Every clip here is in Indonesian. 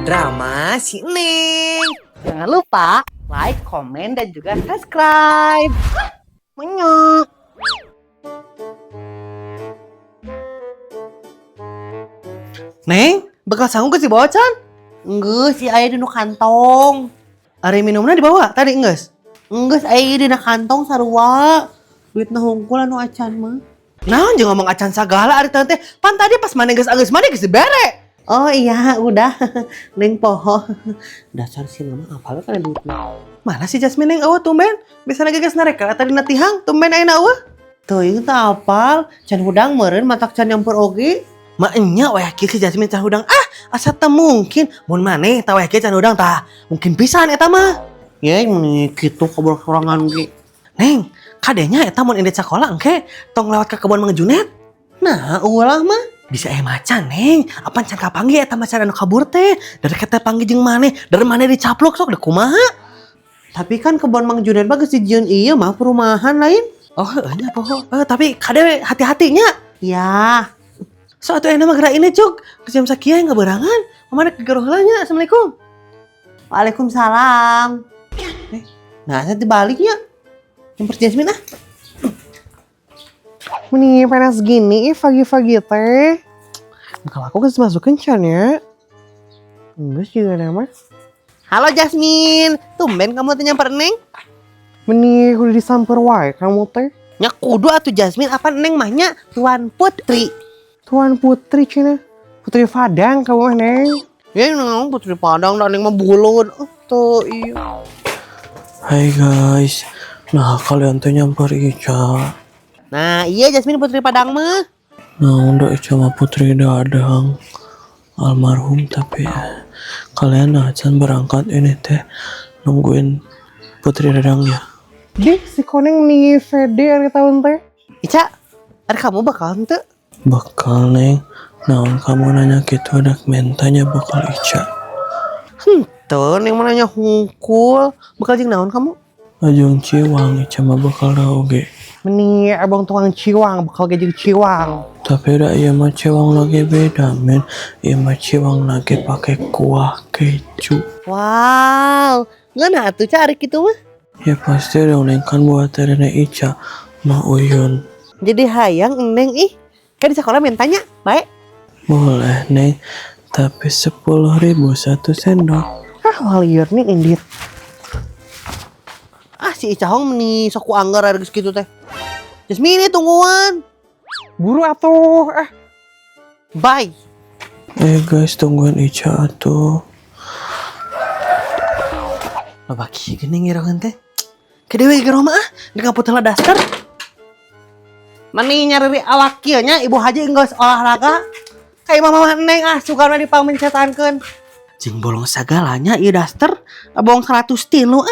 drama si Neng. Jangan lupa like, komen, dan juga subscribe. Menyok. Neng, bakal sanggup ke si Bocan? Enggeus, si aya dina kantong. Ari minumnya dibawa tadi enggeus? Enggeus, aya dina kantong sarua. Duitna hungkul anu acan mah. Naon jeung ngomong acan sagala ari teh. Pan tadi pas maneh geus anggeus maneh geus dibere. Oh iya, udah. Neng poho. Dasar si mama apal kana duitna. Mana si Jasmine Neng eueuh tumben? Bisa geus nareka tadi na tihang tumben ayeuna eueuh. Teuing teu apal, can hudang meureun matak can nyampur oge. Ma enya we kieu si Jasmine can hudang. Asa teu mungkin. Mun maneh tah we kieu can hudang tah mungkin pisan eta mah. Ya, mun kitu kabar sorangan ge. Neng, kadenya eta mun indet sakola engke tong lewat ka kebon Mang Junet. Nah, ulah mah. Bisa macan Neng, apa can kapanggih eta macan anu kabur teh? Dari kata panggih jeung maneh, dari maneh dicaplok sok da kumaha? Tapi kan kebon Mang Junet mah geus dijieun ieu mah perumahan lain. Oh, nya poho. Tapi kade hati-hatinya. Ya. So atuh enak mah geura ini cuk. Jam sakieu ngaberangan. Mamana kegeroh heula nya. Assalamualaikum. Waalaikumsalam. Nah, saya dibaliknya. Yang Jasmine ah. Meni panas gini pagi-pagi teh. Kalau aku geus masukin can ya. Geus juga nama. Halo Jasmine, tumben kamu teh nyamper Neng? Meni kudu disamper wae kamu teh. Nya kudu atuh Jasmine, apa Neng mahnya Tuan Putri. Tuan Putri cina. Putri Padang kamu Neng. Ya nang Putri Padang dan Neng mah bulun. Tuh iya. Hai guys, nah kalian tuh nyamper Ica. Nah iya Jasmine Putri Padang mah. Nah udah Ica mah Putri Dadang almarhum, tapi kalian acan berangkat ini teh nungguin Putri Dadang ya. Dih si koneng nih VD hari tahun teh. Ica, ada kamu bakal tuh? Bakal Neng, naon kamu nanya gitu, ada mentanya bakal Ica. Tuh Neng mau nanya hungkul, bakal jeung naon kamu? Ajung Ciwang Ica mah bakal oge. Meni abang tukang ciwang bakal gajeng ciwang. Tapi dah iya mah ciwang lagi beda men. Iya mah ciwang lagi pakai kuah keju. Wow, ngana atuh cari gitu mah. Ya pasti dong Neng, kan buat Rene Ica mah Uyun. Jadi hayang Neng kan di sekolah mintanya, baik? Boleh Neng, tapi 10.000 satu sendok. Walieur nih indit. Si Ica hong meni sok ku anggar ada gitu teh. Jasmine tungguan. Buru atuh. Bye. Guys, tungguin Ica atuh. Lo bagi geuning ngirokeun teh. Kedewe ge rumah di kaput heula daster. Mani nyari awak kieu nya Ibu Haji geus olahraga. Kayak mama Neng suka dipangmencetankeun. Jeung bolong sagalanya ieu daster abong 100 tilu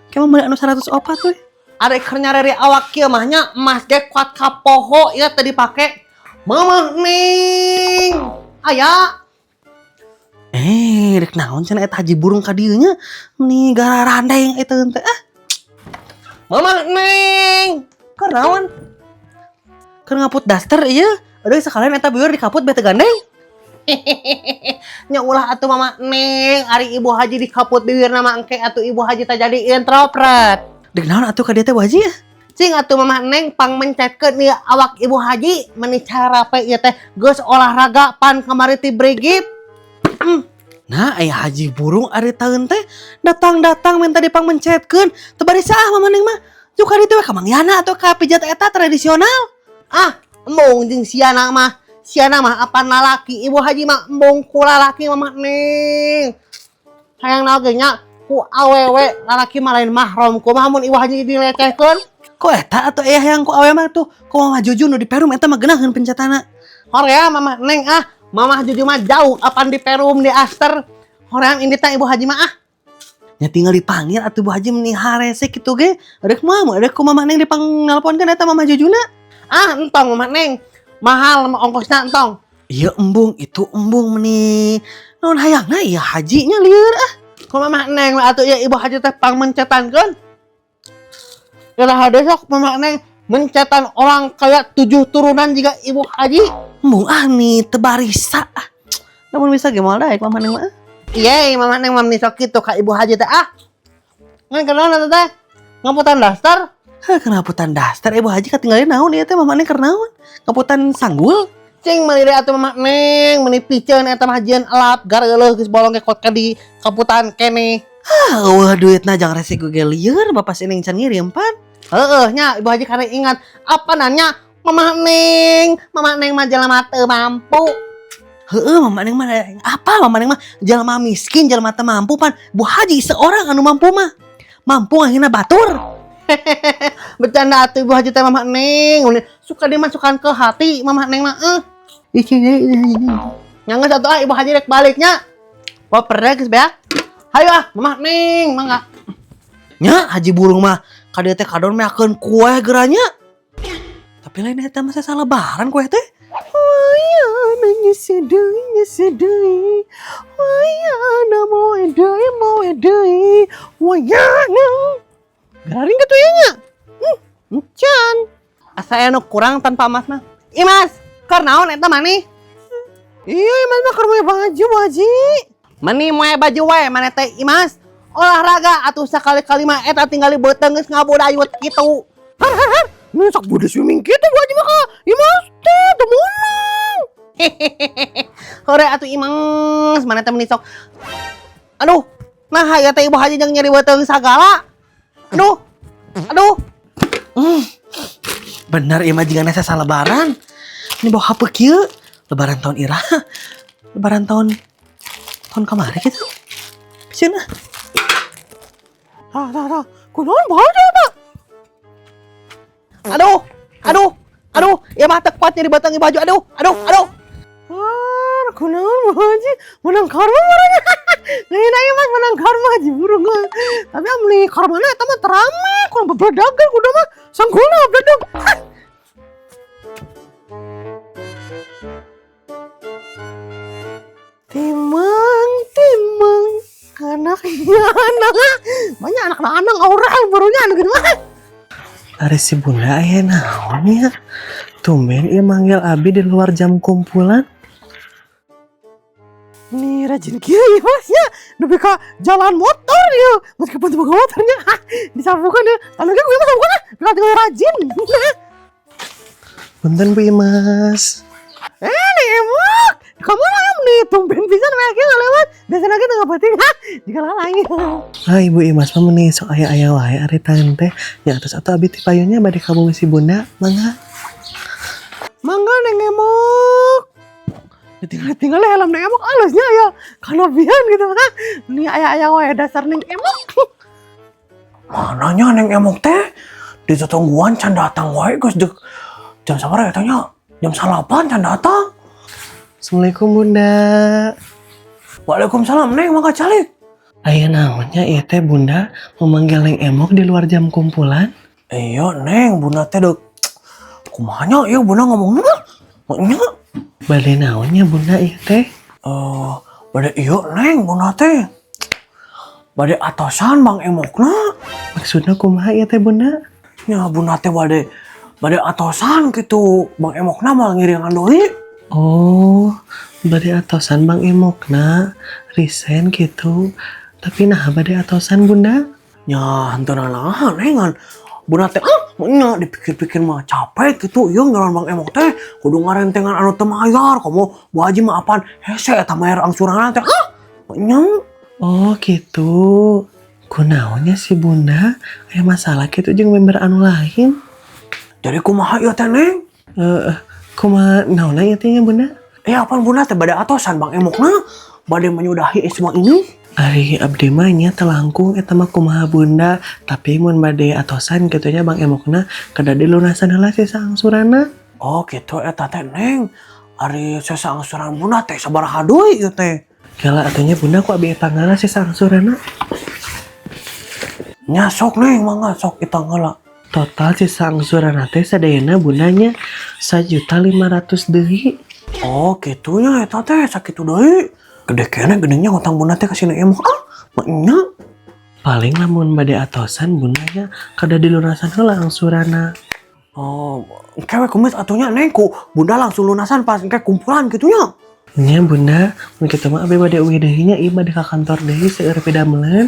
Kayak mau beli anu 100 opat tuh. Ada keur nyari awak kieu mah nya emas ge kuat ka poho ieu teh dipake. Mama Neng. Aya. Rek naon cenah eta haji burung ka dieu nya. Meni gara randeng eta teh. Mama Neng. Keur naon? Keur ngaput daster ieu. Aduh sekalian eta bieur dikaput bete gandeng. Nya ulah atuh Mama Neng, ari Ibu Haji dikaput bibirna mah engke atuh Ibu Haji teh jadi introvert. Dek naon atuh ka dieu teh Bu Haji? Cing atuh Mama Neng pang mencetkeun ieu awak Ibu Haji meuni cara pe ieu teh geus olahraga pan kamari ti Brigit. Nah, aya haji burung ari taeun teh datang-datang minta dipang mencetkeun. Teu bari saah Mama Neng mah. Juk ari teh we ka Mangyana atuh ka pijat eta tradisional. Embung jeung siana mah. Siana mah apa lalaki, Ibu Haji mah embung ku lalaki Mama Neng. Hayang naon ge nya ku awewe lalaki mah lain mahram. Kumaha mun Ibu Haji dilecehkeun? Kok eta atuh aya yang ku awewe mah tuh. Ku Mama Juju nu di Perum eta mah geunaheun pencetana. Hoream Mama Neng Mama Juju mah jauh apan di Perum di Aster. Hoream ini teh Ibu Haji mah Nya tinggal dipanggil atuh Bu Haji meni harese kitu ge. Rek mah rek ku Mama Neng dipang nelponkeun eta Mama Jujuna. Entong Mama Neng. Mahal ongkosna entong. Iya embung, itu embung meni. Naon hayangna ieu hajinya lieur Ku Mama Neng atuh ya Ibu Haji teh pang mencetankeun. Gelah besok Mama Neng mencetan orang kayak 7 turunan juga Ibu Haji. Embung nih tebarisa. Namun bisa ge moal daek Mama Neng mah. Iya, mama neng mam nisok gitu kak ibu haji teh ah. Ngan kenal nanti teh ngaputan dasar. Heh, kenaputan dasar ibu haji ketinggalin naon ieu teh mama neng keur naon? Ngaputan sanggul. Cing meliri atuh mama neng meni piceun eta mah hajian elap gar eueuh geus bolong ke kot di kaputan kene. Ah, eueuh duitna jang resiko ge lieur bapak sineng can ngirim pan. Heeh nya ibu haji karena ingat apa nanya mama neng mah jelema teu mampu. Heeh, mama neng mah apa mama neng mah jelema miskin, jelema teu mampu pan. Bu haji seorang anu mampu mah. Mampu ngahina batur. Bercanda atuh ibu haji teh mama neng suka dimasukkan ke hati mama neng mah Nyanggeus atuh ibu haji rek baliknya. Poper geus beak. Hayu ah mama neng mangga. Nya haji burung mah kadieu teh kadon meakeun kue geuranya. Tapi lain eta mah salah lebaran kue teh. Wayana nyesedai Wayana mau edai Wayana Garing gitu ya nya. Encan. Asa anu kurang tanpa emas mah. Imas, keur naon eta maneh? Iya Imas mah keur baju Haji. Meni moe baju wae maneh teh Imas. Olahraga atuh sakali-kali mah eta tinggali beuteung geus ngabudayut kitu. Nu sok budi swimming kitu Bu Haji mah ka Imas teh teu meunang. Hore atuh Imas maneh teh meni sok. Aduh, nah aya teh ibu haji jeung nyeri beuteung sagala. Aduh. Bener ieu mah jigana salah lebaran. Ini bawa hape kieu. Lebaran tahun ira. Lebaran tahun kemarin gitu. Cenah. Tah. Kunaon Bu Haji eta? Aduh, ya mah teu kuat nyeri beuteung baju. Aduh. Kunaon Bu Haji? Menang karma marahnya. Ngeuna ieu Mas menang karma Haji burung mah. Tapi amli karmana eta mah terame, kurang bebedagan kudu mah sanggulna bedag. Timang anaknya anak banyak anak orang barunya anak gede mah. Ari si bunda aya naon ya? Tumben ieu manggil abi di luar jam kumpulan. Nih rajin kieu ya Mas ya. Nepi ka jalan motor ya. Meskipun teu boga motornya. Disabukeun ya. Anu ge kumaha sabukeun ah. Tinggal rajin. Punten Bu Imas. Nih emok. Kamu lah yang nih tumben pisan we kieu lewat. Biasana ge teu penting ha. Jika lalai. Ah Ibu Imas mah meuni sok aya-aya wae ari tante. Ya atus atuh abi ti payunnya bade kabumi si bunda. Mangga neng emok. Tinggal helm neng emok alusnya ya. Kalebihan gitu kan. Nih aya-aya wae dasar neng emok. Mananya neng emok teh di tetungguan can datang wae geus dek jam sabaraha eta nya? Jam 8 can datang. Assalamualaikum Bunda. Waalaikumsalam Neng, mangga calik. Aya naonnya ieu teh Bunda memanggil Neng emok di luar jam kumpulan? Iya Neng, Bunda teh dek kumaha nya ieu Bunda ngomongna mah? Nya. Bade naonnya Bunda ieu teh? Bade ieu Neng Bunda teh. Bade atosan Bang Emokna. Maksudna kumaha ieu teh Bunda? Ya Bunda teh bade atosan gitu. Bang Emokna malah ngiringan deui. Oh, bade atosan Bang Emokna. Resign gitu. Tapi nah bade atosan Bunda? Ya henteu nahan nengan. Bunda teh nya dipikir-pikir mah capek gitu. Ieu ngaran Bang Emok teh kudu ngarentengan anu teu mayar. Kamu Bu Haji mah apaan? Hese eta mayar angsuran teh. Nya. Oh gitu. Kunaonnya si Bunda aya masalah gitu jeung member anu lain. Jadi kumaha ieu teh Neng? Kumaha naonna ieu teh Bunda? Apaan Bunda teh bade atosan Bang Emokna bade menyudahi semua ini? Ari abdi mah nya teu langkung eta mah kumaha Bunda, tapi mun bade atosan kitu nya Bang Emokna kada dilunasan heula si saangsurana. Oh gitu eta teh Neng. Ari saangsuran Bunda teh sabaraha deui ieu teh? Kala atunya Bunda ku abi tanggalna si saangsurana. Nya sok Neng mangga sok itanggalna. Total si saangsurana teh sadayana Bundanya 1.500.000 deui. Oh gitunya eta teh sakitu deui. Gede kene gedenya hutang Bunda teh ka si Neng Emok nya. Paling lamun bade atosan Bundanya kada dilunasan heula angsurana. Oh, kewe kumis atunya Neng ku Bunda langsung lunasan pas engke kumpulan gitu nya. Nya bunda, mun kitu mah abi bade uwi deui nya ieu bade ka kantor deui seueur pidameleun.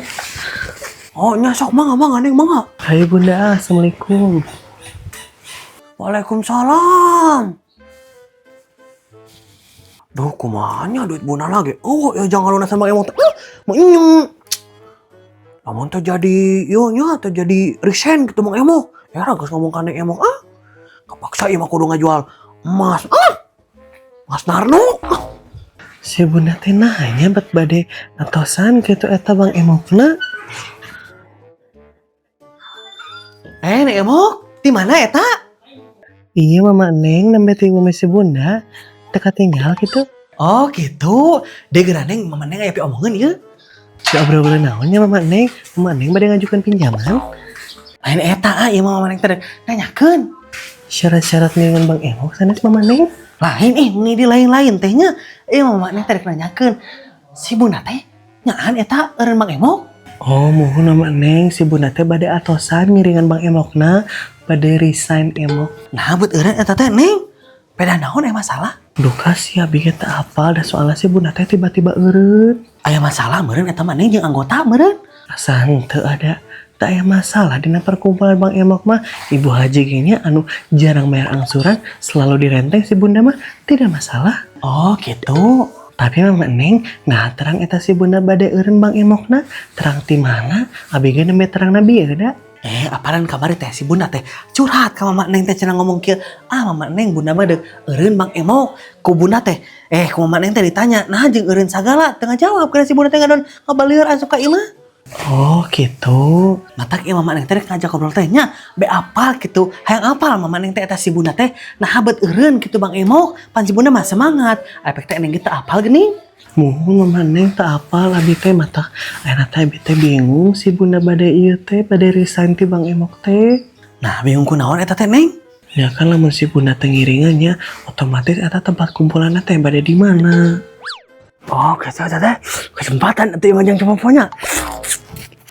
Oh nya sok mangga neng mangga. Hai bunda, assalamualaikum. Waalaikumsalam. Duh kumanya duit bunda lagi. Oh ya jangan lunas sama emang. Mau inyong. Namun terjadi, yo nya terjadi resign gitu mang emo. Ya geus ngomong ka neng emo kapaksa ieu mah kudu ngajual emas. Mas Narno. Si bunda teh nanya bet bade atosan kitu eta Bang Emokna. Neng emo, di mana eta? Iya mama neng nembe ti bumi si bunda teka tinggal gitu. Oh gitu. Degera neng, mama neng aya pi omongeun ieu. Si obrol-obrol naonnya mama neng bade ngajukan pinjaman. Lain eta ieu mama neng teh nanyakeun. Syarat-syarat dengan Bang Emok sanes mama neng. Lain ini di lain-lain tehnya. Mama neng teh nanyakeun. Si bunda teh nyaan eta eureun Bang Emok. Oh muhun mama neng si bunda teh bade atosan ngiringan Bang Emokna bade resign Emok. Nah buat eureun eta teh neng. Beda naon masalah? Duh kasih abi ge teu apal da soalna si bunda teh tiba-tiba eureun. Aya masalah meureun eta mah neng jeung anggota meureun. Asa henteu ada. Tak aya masalah dina perkumpulan Bang Emok mah. Ibu Haji gini anu jarang bayar angsuran selalu direnteng si bunda mah tidak masalah. Oh gitu. Tapi mama neng nah terang eta si bunda bade eureun Bang Emokna terang ti mana abi ge nembe terang nabi da. Apaan kabar teh si bunda teh curhat ka mama neng teh cenah ngomong kieu. Mama neng bunda mah deuk eureun Bang Emok. Ku bunda teh ku mama neng teh ditanya, "Nah jeung eureun sagala?" Tengah jawab kana si bunda teh ngadon ngabalieur asup ka imah. Oh gitu. Matak mama neng teh ngajak ngobrol teh nya be apal gitu. Hayang apal mama neng teh eta si bunda teh nah habet eureun kitu Bang Emok. Pan si bunda mah semangat. Efek teh neng kita apal geuning. Muhun mama neng tak apal abi teh matak ayeuna teh abi teh bingung si bunda bade ieu teh bade resign ti Bang Emok teh. Nah bingung kunaon eta teh neng? Ya kan lamun si bunda teh ngiringannya otomatis eta tempat kumpulanna teh bade di mana. Oh gitu teh kesempatan atuh imah jeung poponya.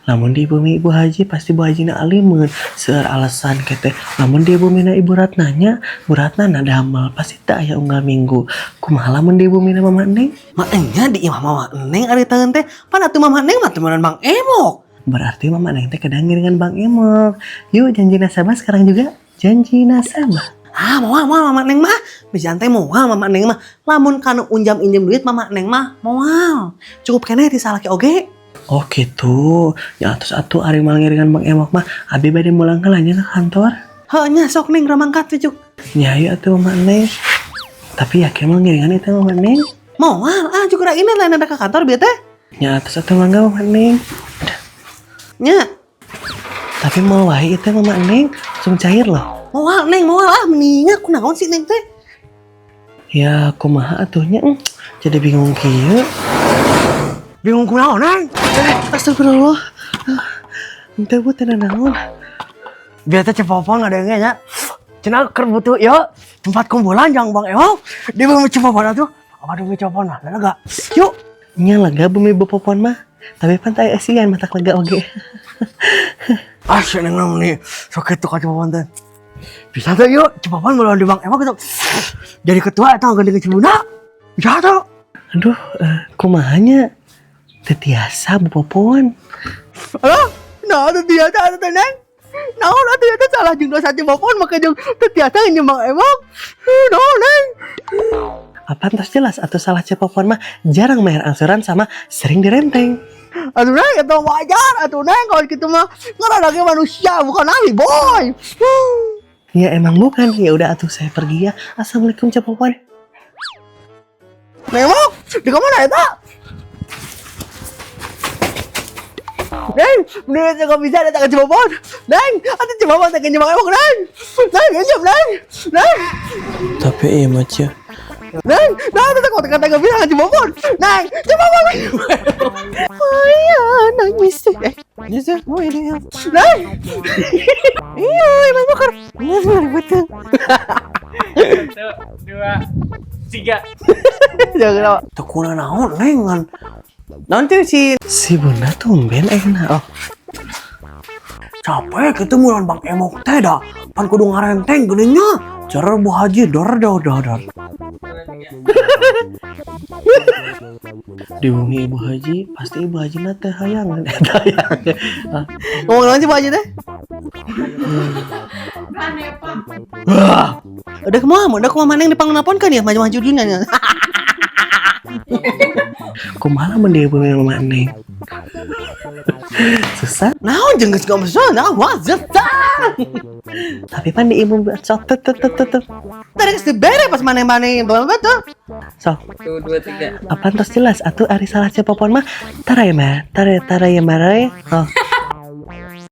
Namun di bumi Ibu Haji pasti Bu Haji na alimun seueur alasan kete. Namun di bumi na Ibu Ratnanya, Bu Ratna na damel pasti tak aya unggal minggu. Kumaha lamun di bumi na Mama Neng? Mak engnya di imah mama neng ari taeun teh pan atuh mama neng mah temenan Bang Emok. Berarti Mama Neng teh kadang ngiringan Bang Emok. Yuk janji nasabah sekarang juga. Janji nasabah. Moal mama neng mah bisa teh moal mama neng mah lamun kanu unjam injem duit mama neng mah moal. Cukup keneh ti salaki oge. Oh gitu. Ya atus atuh ari mal ngiringan Bang Emok mah abi bade mulang heulanya ke kantor. Heuh nya sok neng ramangkat teh cuk. Nya ieu atuh Mama Neng. Tapi yakin mal ngiringan itu Mama Neng? Moal cuk ra ini lain ada ke kantor bieu teh. Nya atus atuh mangga Mama Neng. Nya Tapi mau wae itu Mama Neng langsung cair loh. moal neng mendingan kunaon sih neng teh. Ya kumaha atuhnya jadi bingung kieu. Bingung kunaon neng? Astagfirullah. Ente bu tenan naon? Biar teh cepopon ngadenge nya. Cenah keur butuh ya tempat kumpulan jang Bang Emok. Di bumi cepopon atuh. Apa bumi cepopon mah lega. Yuk. Nya lega bumi bepopon mah. Tapi pantai asian matak lega oge. Asy neng nih sok kitu ka cepopon teh. Bisa teh yuk cepopon mulawan di Bang Emok gitu. Jadi ketua eta ganti ke Cibunda. Bisa tuh. Aduh, kumahanya? Tetiasa bepopon. Alah, nah teu tiasa atuh teh neng. Naon atuh eta salah jeung dosa cepopon make jeung teu tiasa ngeunjam Bang Emok. Naon neng? Apaan tos jelas atau salah cepopon mah jarang bayar angsuran sama sering direnteng. Atuh neng eta wajar atuh neng kalau kitu mah ngaranna ge manusia bukan nabi boy. Ya emang bukan. Ya udah atuh saya pergi ya. Assalamualaikum cepopon. Emok, di mana eta? Neng, bener gak bisa datang ke Cibopon. Neng, atau Cibopon tak kenjemang emok, Neng. Neng, kenjem, Neng. Neng. Tapi iya macam. Neng, tak kata gak bisa ke Cibopon. Neng, Cibopon. Iya, nangis sih. Nyesel, mau ini ya. Neng. Iya, emang bakar. Nyesel, betul. 1, 2, 3. Jangan apa. Tekuna naon, Neng. Nanti Si bunda tumben enak. Oh. capek kita mulan Bang Emok teh dah. Pan kudu ngarenteng geuninya. Cara Bu Haji dor. Di bumi Ibu Haji, pasti Ibu Haji mah teh hayang. Ngomong naon sih Bu Haji teh? Udah kumaha maneh dipangnaponkeun ya maju-maju dunia nya. Kumaha mun di bumi Mama Neng? Susah. Naon jeung geus ngomong susah, naon wajah. Tapi pan di ibu sok tut. Tadi geus dibere pas maneh-maneh betul. Sok. 1, 2, 3. Apaan terus jelas atuh ari salah cepopon mah tara ya mah. Oh.